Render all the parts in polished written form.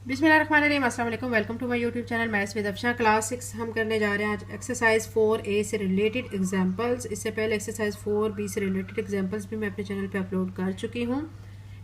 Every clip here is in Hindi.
बिस्मिल्लाहिर्रहमानिर्रहीम, अस्सलाम वालेकुम। Welcome to my YouTube channel maths with Afsha. Class 6 हम करने जा रहे हैं आज एक्सरसाइज 4A से रिलेटेड एग्जांपल्स। इससे पहले एक्सरसाइज 4B से रिलेटेड एग्जांपल्स भी मैं अपने चैनल पे अपलोड कर चुकी हूँ।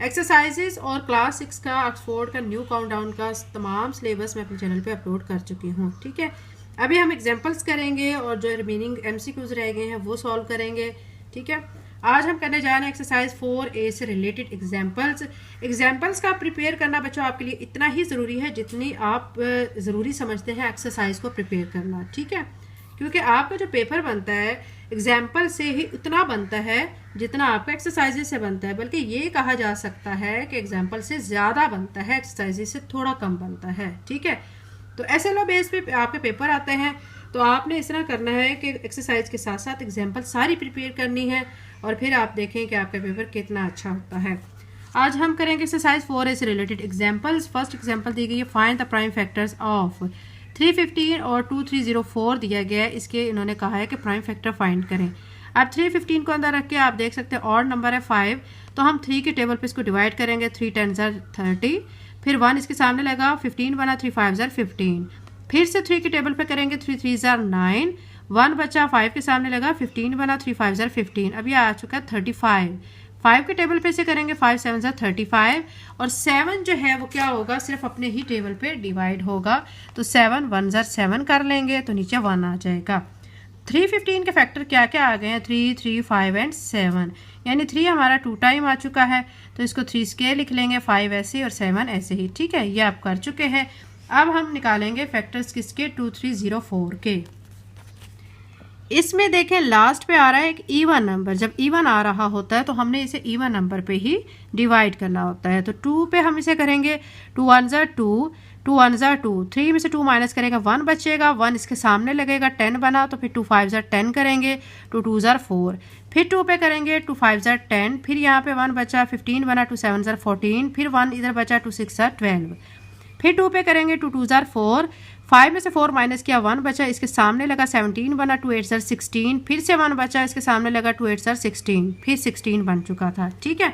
एक्सरसाइजेस और क्लास 6 का ऑक्सफोर्ड का न्यू काउंटडाउन का तमाम सिलेबस मैं अपने चैनल पे अपलोड कर चुकी हूँ। ठीक है, अभी हम एग्जाम्पल्स करेंगे और जो रिमेनिंग MCQs रह गए हैं वो सॉल्व करेंगे। ठीक है, आज हम करने जा रहे हैं एक्सरसाइज 4A से रिलेटेड एग्जाम्पल्स का प्रिपेयर करना बच्चों आपके लिए इतना ही ज़रूरी है जितनी आप ज़रूरी समझते हैं एक्सरसाइज को प्रिपेयर करना। ठीक है, क्योंकि आपका जो पेपर बनता है एग्जाम्पल से ही उतना बनता है जितना आपका एक्सरसाइजेज से बनता है, बल्कि ये कहा जा सकता है कि एग्जाम्पल से ज़्यादा बनता है, एक्सरसाइजेज से थोड़ा कम बनता है। ठीक है, तो SLO बेस पे आपके पेपर आते हैं, तो आपने इस तरह करना है कि एक्सरसाइज के साथ साथ एग्जाम्पल सारी प्रिपेयर करनी है और फिर आप देखें कि आपका पेपर कितना अच्छा होता है। आज हम करेंगे एक्सरसाइज 4A से रिलेटेड एग्जाम्पल्स। फर्स्ट एग्जाम्पल दी गई है, find the prime factors of 315 और 2304 दिया गया है। इसके इन्होंने कहा है कि प्राइम फैक्टर फाइंड करें। अब 315 को अंदर रख के आप देख सकते हैं ऑड नंबर है 5, तो हम 3 के टेबल पे इसको डिवाइड करेंगे। 3 10 30, फिर 1 इसके सामने लगा, 15 बना, 3 5 15। फिर से 3 के टेबल पे करेंगे, 3 3 9, 1 बचा, 5 के सामने लगा, 15 बना, 3 5 15। अब ये आ चुका है 35। 5 के टेबल पे से करेंगे, 5 7 35, और 7 जो है वो क्या होगा, सिर्फ अपने ही टेबल पे डिवाइड होगा। तो 7 1 7 कर लेंगे तो नीचे 1 आ जाएगा। 315 के फैक्टर क्या क्या आ गए हैं, 3 3 5 एंड 7, यानी 3 हमारा 2 टाइम आ चुका है, तो इसको 3 स्केयर लिख लेंगे, 5 ऐसे और 7 ऐसे ही। ठीक है, ये आप कर चुके हैं। अब हम निकालेंगे फैक्टर्स किसके, 2304 के। इसमें देखें लास्ट पे आ रहा है एक इवन नंबर। जब इवन आ रहा होता है तो हमने इसे इवन नंबर पे ही डिवाइड करना होता है। तो 2 पे हम इसे करेंगे, 2 1 2, 2 1 2, 3 में से 2 माइनस करेंगे, 1 बचेगा, 1 इसके सामने लगेगा, 10 बना, तो फिर 2 5 10 करेंगे, 2 2 4, फिर 2 पे करेंगे, 2 5 10, फिर यहाँ पे 1 बचा, 15 बना, 2 7 14, फिर 1 इधर बचा, 2 6 12, फिर 2 पे करेंगे, 2 2 4, 5 में से 4 माइनस किया, 1 बचा, इसके सामने लगा, 17 बना, 2 8 16, फिर से 1 बचा, इसके सामने लगा, 2 8 16, फिर 16 बन चुका था। ठीक है,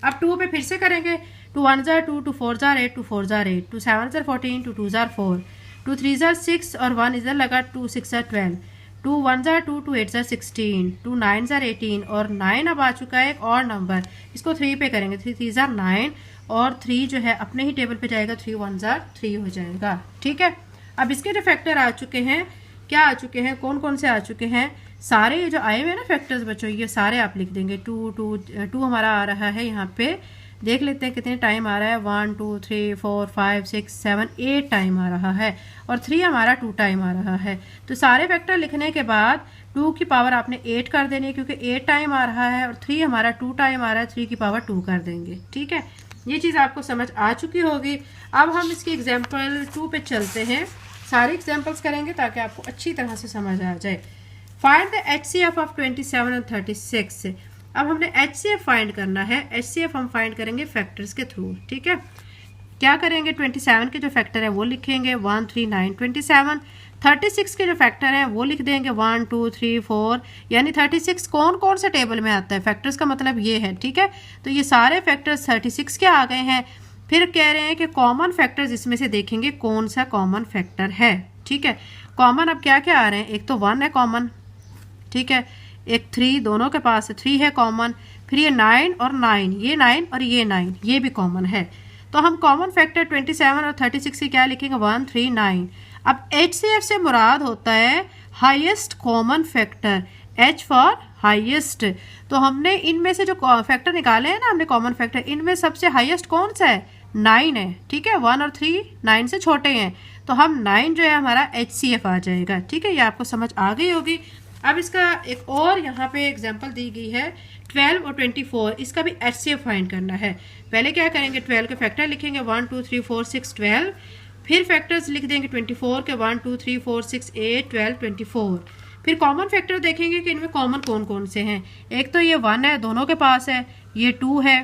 अब 2 पे फिर से करेंगे, 2 1 2, 2 4 8, 2 4 8, 2 7 14, 2 2 4, 2 3 6, और 1 इधर लगा, 2 6 12, 2 1 2, 2 8 16, 2 9 18, और 9 अब आ चुका है एक और नंबर, इसको 3 पे करेंगे, 3 3 9, और 3 जो है अपने ही टेबल पे जाएगा, 3 1 3 हो जाएगा। ठीक है, अब इसके जो फैक्टर आ चुके हैं, क्या आ चुके हैं, कौन कौन से आ चुके हैं, सारे ये जो आए हुए हैं ना फैक्टर्स बच्चों, ये सारे आप लिख देंगे। 2 हमारा आ रहा है, यहाँ पे देख लेते हैं कितने टाइम आ रहा है, 1 2 3 4 5 6 7 8 टाइम आ रहा है, और 3 हमारा 2 टाइम आ रहा है। तो सारे फैक्टर लिखने के बाद 2 की पावर आपने 8 कर देनी है, क्योंकि 8 टाइम आ रहा है और 3 हमारा 2 टाइम आ रहा है, 3 की पावर 2 कर देंगे। ठीक है, ये चीज़ आपको समझ आ चुकी होगी। अब हम इसकी एग्जाम्पल 2 पे चलते हैं, सारे एग्जाम्पल्स करेंगे ताकि आपको अच्छी तरह से समझ आ जाए। फाइंड द HCF ऑफ 27 और 36। अब हमने HCF फाइंड करना है। HCF हम फाइंड करेंगे फैक्टर्स के थ्रू। ठीक है, क्या करेंगे, 27 के जो फैक्टर है वो लिखेंगे, 1 3 9 27। 36 के जो फैक्टर हैं वो लिख देंगे, 1 2 3 4, यानी 36 कौन कौन से टेबल में आता है, फैक्टर्स का मतलब ये है। ठीक है, तो ये सारे फैक्टर्स 36 के आ गए हैं। फिर कह रहे हैं कि कॉमन फैक्टर्स इसमें से देखेंगे कौन सा कॉमन फैक्टर है। ठीक है, कॉमन अब क्या क्या आ रहे हैं, एक तो 1 है कॉमन, ठीक है, एक 3 दोनों के पास है, 3 है कॉमन, फिर ये 9 और 9, ये 9 और ये 9, ये भी कॉमन है। तो हम कॉमन फैक्टर 27 और 36 की क्या लिखेंगे, 1 3 9। अब HCF से मुराद होता है highest common factor, H for highest. तो हमने इनमें से जो फैक्टर निकाले हैं ना, हमने कॉमन फैक्टर, इनमें सबसे हाईएस्ट कौन सा है, 9 है। ठीक है, 1 और 3 9 से छोटे हैं, तो हम 9 जो है हमारा HCF आ जाएगा। ठीक है, ये आपको समझ आ गई होगी। अब इसका एक और यहाँ पे एग्जांपल दी गई है, 12 और 24, इसका भी HCF फाइंड करना है। पहले क्या करेंगे, 12 के फैक्टर लिखेंगे, 1 2 3 4 6 12, फिर फैक्टर्स लिख देंगे 24 के, 1 2 3 4 6 8 12 24। फिर कॉमन फैक्टर देखेंगे कि इनमें कॉमन कौन कौन से हैं। एक तो ये 1 है, दोनों के पास है, ये 2 है,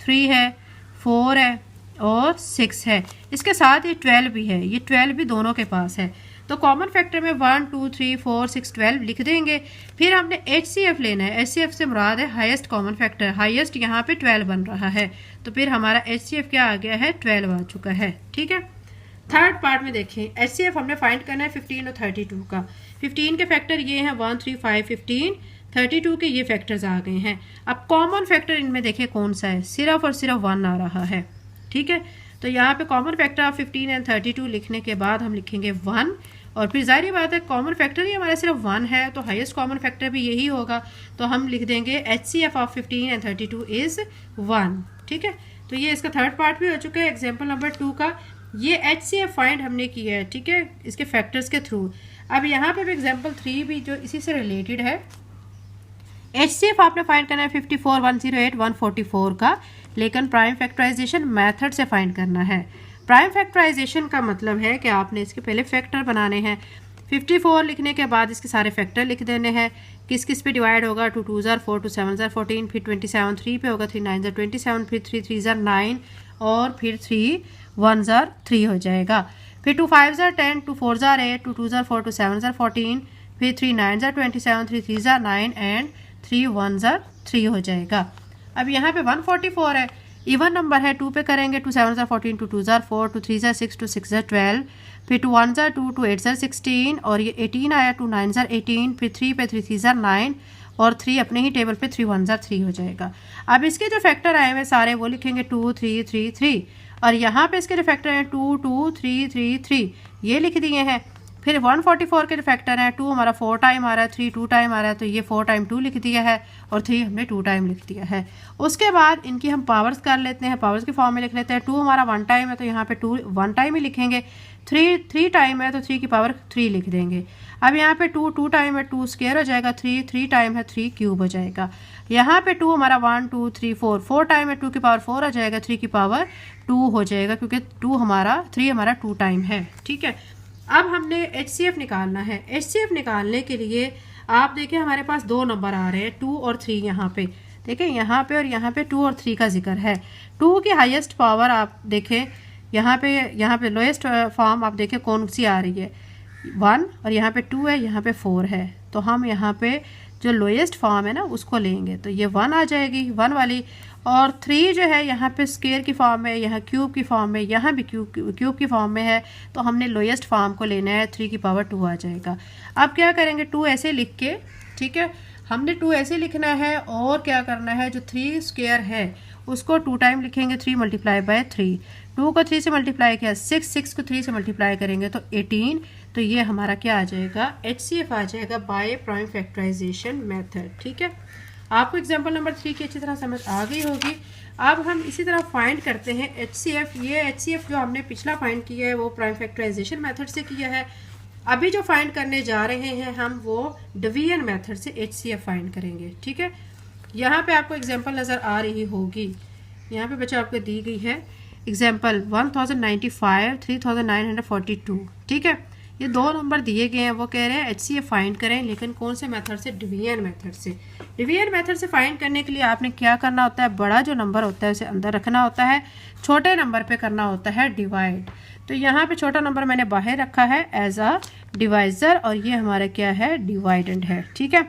3 है, 4 है और 6 है, इसके साथ ये 12 भी है, ये 12 भी दोनों के पास है। तो कॉमन फैक्टर में 1 2 3 4 6 12 लिख देंगे। फिर हमने HCF लेना है। HCF से मुराद है हाईएस्ट कॉमन फैक्टर, हाईएस्ट यहाँ पे 12 बन रहा है, तो फिर हमारा HCF क्या आ गया है, 12 आ चुका है। ठीक है, थर्ड पार्ट में देखें, HCF हमने फाइंड करना है 15 और 32 का। 15 के फैक्टर ये हैं 1 3 5 15, 32 के ये फैक्टर्स आ गए हैं। अब कॉमन फैक्टर इनमें देखें कौन सा है, सिर्फ और सिर्फ 1 आ रहा है। ठीक है, तो यहाँ पे कॉमन फैक्टर ऑफ 15 एंड 32 लिखने के बाद हम लिखेंगे 1, और फिर जाहिर बात है कॉमन फैक्टर ही हमारा सिर्फ 1 है, तो हाईएस्ट कॉमन फैक्टर भी यही होगा, तो हम लिख देंगे HCF ऑफ 15 एंड 32 इज़ 1। ठीक है, तो ये इसका थर्ड पार्ट भी हो चुका है एग्जाम्पल नंबर 2 का। ये HCF फाइंड हमने किया है, ठीक है, इसके फैक्टर्स के थ्रू। अब यहाँ पे भी एग्जाम्पल 3 भी जो इसी से रिलेटेड है। HCF आपने फाइंड करना है 54 108 144 का, लेकिन प्राइम फैक्टराइजेशन मेथड से फाइंड करना है। प्राइम फैक्टराइजेशन का मतलब है कि आपने इसके पहले फैक्टर बनाने हैं। 54 लिखने के बाद इसके सारे फैक्टर लिख देने हैं, किस किस पे डिवाइड होगा, 2 2 ज़ार 4 2 7 ज़ार 14, फिर 27 3 पे होगा, 3 9 ज़ार 27, फिर 3 3 ज़ार 9, और फिर 3 1 ज़ार 3 हो जाएगा। फिर 2 5 ज़ार 10, 2 4 ज़ार 8, 2 2 ज़ार 4, 2 7 ज़ार 14, फिर 3 9 ज़ार 27, 3 3 ज़ार 9 एंड 3 1 ज़ार 3 हो जाएगा। अब यहाँ पे 144 है, इवन नंबर है, 2 पे करेंगे 2 7 ज़ार 14, 2 2 ज़ार 4, 2 3 ज़ार 6, 2 6 ज़ार 12, फिर 2 1 ज़ार 2, 2 8 ज़ार 16, और ये 18 आया, 2 9 ज़ार 18, फिर 3 पे 3 3 ज़ार 9, और 3 अपने ही टेबल पे 3 1 ज़ार 3 हो जाएगा। अब इसके जो फैक्टर आए हुए सारे वो लिखेंगे 2 3 3 3, और यहाँ पे इसके जो फैक्टर हैं 2 2 3 3 3 ये लिख दिए हैं। फिर 144 के जो फैक्टर हैं 2 हमारा 4 टाइम आ रहा है, 3 2 टाइम आ रहा है, तो ये 4 टाइम 2 लिख दिया है, और 3 हमने 2 टाइम लिख दिया है। उसके बाद इनकी हम पावर्स कर लेते हैं, पावर्स की फॉर्म में लिख लेते हैं। 2 हमारा 1 टाइम है, तो यहाँ पे 2 1 टाइम ही लिखेंगे। 3 टाइम है, तो 3 की पावर 3 लिख देंगे। अब यहाँ पे 2 2 टाइम है, 2 स्क्वायर हो जाएगा, 3 टाइम है, 3 क्यूब हो जाएगा। यहाँ पे 2 हमारा 1 2 3 4 टाइम है, 2 की पावर 4 आ जाएगा, 3 की पावर 2 हो जाएगा, क्योंकि 3 हमारा 2 टाइम है। ठीक है, अब हमने HCF निकालना है। HCF निकालने के लिए आप देखें हमारे पास 2 नंबर आ रहे हैं, 2 और 3। यहाँ पे देखें, यहाँ पे और यहाँ पे 2 और 3 का जिक्र है। 2 की हाईएस्ट पावर आप देखें, यहाँ पे लोएस्ट फॉर्म आप देखें कौन सी आ रही है, 1, और यहाँ पे 2 है, यहाँ पे 4 है, तो हम यहाँ पे जो लोएस्ट फॉर्म है ना उसको लेंगे, तो ये 1 आ जाएगी, 1 वाली। और 3 जो है यहाँ पे स्क्वायर की फॉर्म में, यहाँ क्यूब की फॉर्म में, यहाँ भी क्यूब की फॉर्म में है, तो हमने लोएस्ट फॉर्म को लेना है, 3 की पावर 2 आ जाएगा। अब क्या करेंगे, 2 ऐसे लिख के, ठीक है, हमने 2 ऐसे लिखना है, और क्या करना है, जो 3 स्क्वायर है उसको 2 टाइम लिखेंगे, 3 मल्टीप्लाई बाय 3। 2 को 3 से मल्टीप्लाई किया 6 को 3 से मल्टीप्लाई करेंगे तो 18, तो ये हमारा क्या आ जाएगा, HCF आ जाएगा बाय प्राइम फैक्टराइजेशन मेथड। ठीक है, आपको एग्जांपल नंबर 3 की अच्छी तरह समझ आ गई होगी। अब हम इसी तरह फाइंड करते हैं HCF। ये HCF जो हमने पिछला फाइंड किया है वो प्राइम फैक्टराइजेशन मेथड से किया है। अभी जो फाइंड करने जा रहे हैं हम वो डिवीजन मेथड से HCF फाइंड करेंगे। ठीक है, यहाँ पे आपको एग्जांपल नज़र आ रही होगी, यहाँ पे बच्चा आपको दी गई है एग्जांपल 1095 3942। ठीक है, ये 2 नंबर दिए गए हैं, वो कह रहे हैं HCF फाइंड करें, लेकिन कौन से मेथड से, डिवीजन मेथड से। डिवीजन मेथड से फाइंड करने के लिए आपने क्या करना होता है, बड़ा जो नंबर होता है उसे अंदर रखना होता है, छोटे नंबर पे करना होता है डिवाइड। तो यहाँ पे छोटा नंबर मैंने बाहर रखा है एज अ डिवाइजर, और ये हमारा क्या है, डिवाइडेंड है। ठीक है,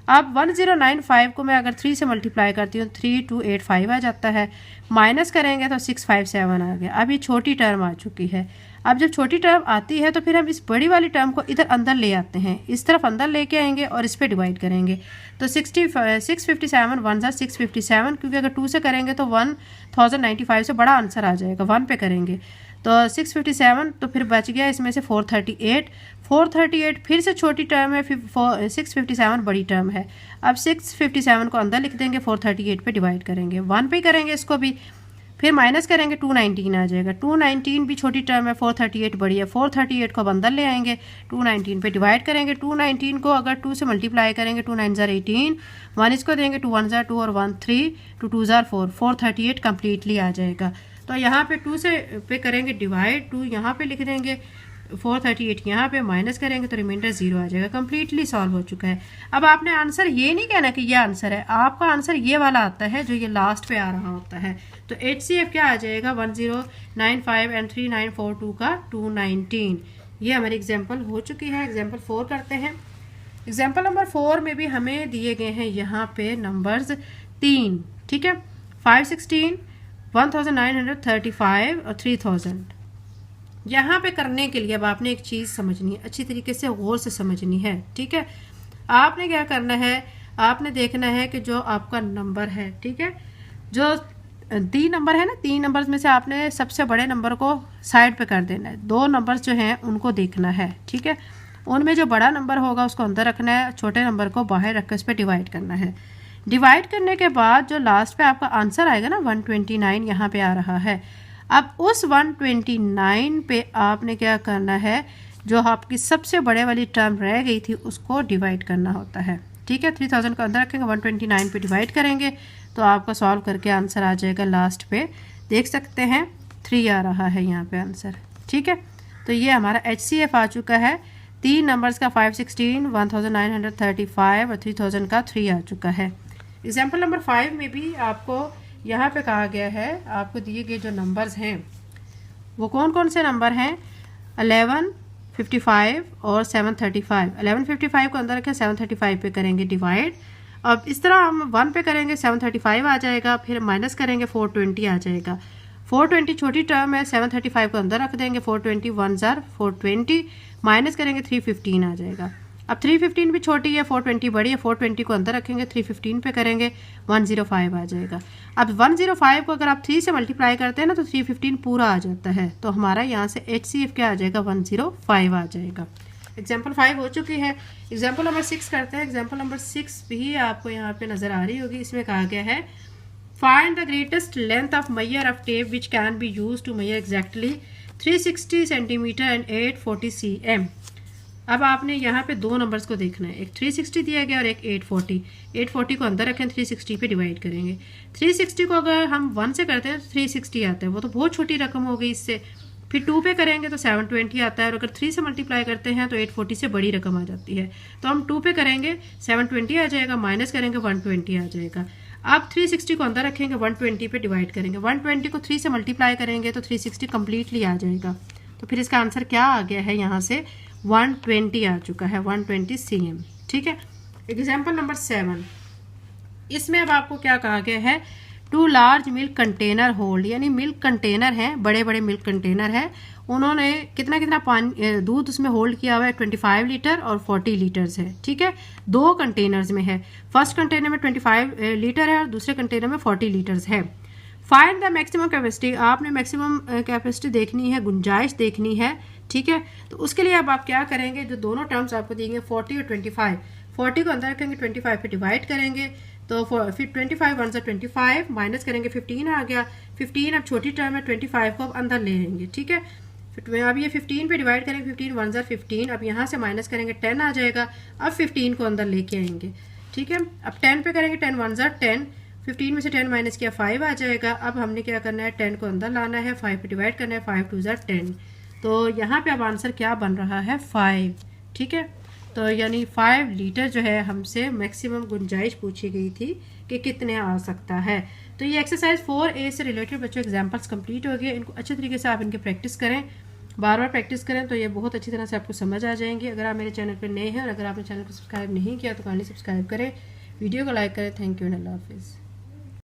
अब 1095 को मैं अगर 3 से मल्टीप्लाई करती हूँ 3285 आ जाता है, माइनस करेंगे तो 657 आ गया। अब ये छोटी टर्म आ चुकी है। अब जब छोटी टर्म आती है तो फिर हम इस बड़ी वाली टर्म को इधर अंदर ले आते हैं, इस तरफ अंदर लेके आएंगे और इस पे डिवाइड करेंगे, तो 657 1 ज़ा 657, क्योंकि अगर 2 से करेंगे तो 1095 से बड़ा आंसर आ जाएगा, 1 पे करेंगे तो 657, तो फिर बच गया इसमें से 438 फिर से छोटी टर्म है, 657 बड़ी टर्म है। अब 657 को अंदर लिख देंगे, 438 पे डिवाइड करेंगे, 1 पे करेंगे इसको भी, फिर माइनस करेंगे 219 आ जाएगा। 219 भी छोटी टर्म है, 438 बड़ी है, 438 को अब अंदर ले आएंगे, 219 पे डिवाइड करेंगे। 219 को अगर 2 से मल्टीप्लाई करेंगे 2 9 ज़ार 18, 1 इसको देंगे, 2 1 ज़ार 2 और 1 3, 2 2 ज़ार 4, 438 कम्प्लीटली आ जाएगा। तो यहाँ पे 2 से पे करेंगे डिवाइड, 2 यहाँ पे लिख देंगे, 438 यहाँ पे माइनस करेंगे तो रिमाइंडर 0 आ जाएगा। कम्प्लीटली सॉल्व हो चुका है। अब आपने आंसर ये नहीं कहना कि ये आंसर है, आपका आंसर ये वाला आता है जो ये लास्ट पे आ रहा होता है। तो HCF क्या आ जाएगा, 1095 एंड 3942 का 219, ये हमारी एग्जाम्पल हो चुकी है। एग्जाम्पल 4 करते हैं। एग्जाम्पल नंबर 4 में भी हमें दिए गए हैं यहाँ पे नंबर्स 3, ठीक है, 516, 1935 और 3000। यहाँ पे करने के लिए अब आपने एक चीज़ समझनी है, अच्छी तरीके से गौर से समझनी है, ठीक है। आपने क्या करना है, आपने देखना है कि जो आपका नंबर है, ठीक है, जो 3 नंबर है ना, 3 नंबर्स में से आपने सबसे बड़े नंबर को साइड पे कर देना है। 2 नंबर्स जो हैं उनको देखना है, ठीक है। उनमें जो बड़ा नंबर होगा उसको अंदर रखना है, छोटे नंबर को बाहर रख कर उस पर डिवाइड करना है। डिवाइड करने के बाद जो लास्ट पे आपका आंसर आएगा ना 129 यहाँ पे आ रहा है। अब उस 129 पे आपने क्या करना है, जो आपकी सबसे बड़े वाली टर्म रह गई थी उसको डिवाइड करना होता है, ठीक है। 3000 को अंदर रखेंगे, 129 पे डिवाइड करेंगे तो आपका सॉल्व करके आंसर आ जाएगा। लास्ट पे देख सकते हैं 3 आ रहा है यहाँ पे आंसर, ठीक है। तो ये हमारा HCF आ चुका है। 3 नंबर्स का 516, 1935 और 3000 का 3 आ चुका है। एग्जाम्पल नंबर 5 में भी आपको यहाँ पे कहा गया है, आपको दिए गए जो नंबर्स हैं वो कौन कौन से नंबर हैं, 11, 55 और 735। 1155 को अंदर रखें, 735 पे करेंगे डिवाइड। अब इस तरह हम 1 पे करेंगे 735 आ जाएगा, फिर माइनस करेंगे 420 आ जाएगा। 420 छोटी टर्म है, 735 को अंदर रख देंगे, 420 1 जार 420, माइनस करेंगे 315 आ जाएगा। अब 315 भी छोटी है, 420 बड़ी है, 420 को अंदर रखेंगे, 315 पे करेंगे, 105 आ जाएगा। अब 105 को अगर आप 3 से मल्टीप्लाई करते हैं ना तो 315 पूरा आ जाता है, तो हमारा यहाँ से HCF क्या आ जाएगा, 105 आ जाएगा। एग्जाम्पल 5 हो चुकी है। एग्जाम्पल नंबर 6 करते हैं। एग्जाम्पल नंबर 6 भी आपको यहाँ पे नज़र आ रही होगी। इसमें कहा गया है find the greatest length of measure of tape which can be use to measure exactly 360 centimetre and 840 cm। अब आपने यहाँ पे 2 नंबर्स को देखना है, एक 360 दिया गया और एक 840। 840 को अंदर रखें, 360 पे डिवाइड करेंगे। 360 को अगर हम 1 से करते हैं तो 360 आता है, वो तो बहुत छोटी रकम हो गई इससे। फिर 2 पे करेंगे तो 720 आता है, और अगर 3 से मल्टीप्लाई करते हैं तो 840 से बड़ी रकम आ जाती है। तो हम 2 पे करेंगे 720 आ जाएगा, माइनस करेंगे 120 आ जाएगा। अब 360 को अंदर रखेंगे, 120 पे डिवाइड करेंगे, 120 को 3 से मल्टीप्लाई करेंगे तो 360 कम्प्लीटली आ जाएगा। तो फिर इसका आंसर क्या आ गया है, यहाँ से 120 आ चुका है, 120 cm, ठीक है। एग्जाम्पल नंबर 7, इसमें अब आपको क्या कहा गया है, 2 लार्ज मिल्क कंटेनर होल्ड, यानी मिल्क कंटेनर है, बड़े बड़े मिल्क कंटेनर है, उन्होंने कितना कितना पानी दूध उसमें होल्ड किया हुआ है, 25 लीटर और 40 लीटर्स है, ठीक है। 2 कंटेनर्स में है, फर्स्ट कंटेनर में 25 लीटर है और दूसरे कंटेनर में 40 लीटर्स है। फाइंड द मैक्सिमम कैपेसिटी, आपने मैक्सिमम कैपेसिटी देखनी है, गुंजाइश देखनी है, ठीक है। तो उसके लिए अब आप क्या करेंगे, जो दोनों टर्म्स आपको देंगे 40 और 25, 40 को अंदर रखेंगे, 25 पे डिवाइड करेंगे तो फिर 25 1 से 25 माइनस करेंगे, 15 आ गया। 15 अब छोटी टर्म है, 25 को अब अंदर ले लेंगे, ठीक है। फिर अब ये 15 पे डिवाइड करेंगे, 15 1 से 15, अब यहाँ से माइनस करेंगे 10 आ जाएगा। अब 15 को अंदर लेके आएंगे, ठीक है। अब 10 पे करेंगे, 10 1 से 10, 15 में से 10 माइनस किया 5 आ जाएगा। अब हमने क्या करना है, 10 को अंदर लाना है, 5 पे डिवाइड करना है, 5 2 से 10। तो यहाँ पे अब आंसर क्या बन रहा है, 5, ठीक है। तो यानी 5 लीटर जो है हमसे मैक्सिमम गुंजाइश पूछी गई थी कि कितने आ सकता है। तो ये एक्सरसाइज 4A से रिलेटेड बच्चों एग्जाम्पल्स कंप्लीट हो गए। इनको अच्छे तरीके से आप इनके प्रैक्टिस करें, बार बार प्रैक्टिस करें, तो ये बहुत अच्छी तरह से आपको समझ आ जाएंगे। अगर आप मेरे चैनल पर नए हैं और अगर आपने चैनल को सब्सक्राइब नहीं किया तो काइंडली सब्सक्राइब करें, वीडियो को लाइक करें। थैंक यू एंड अल्लाह हाफिज़।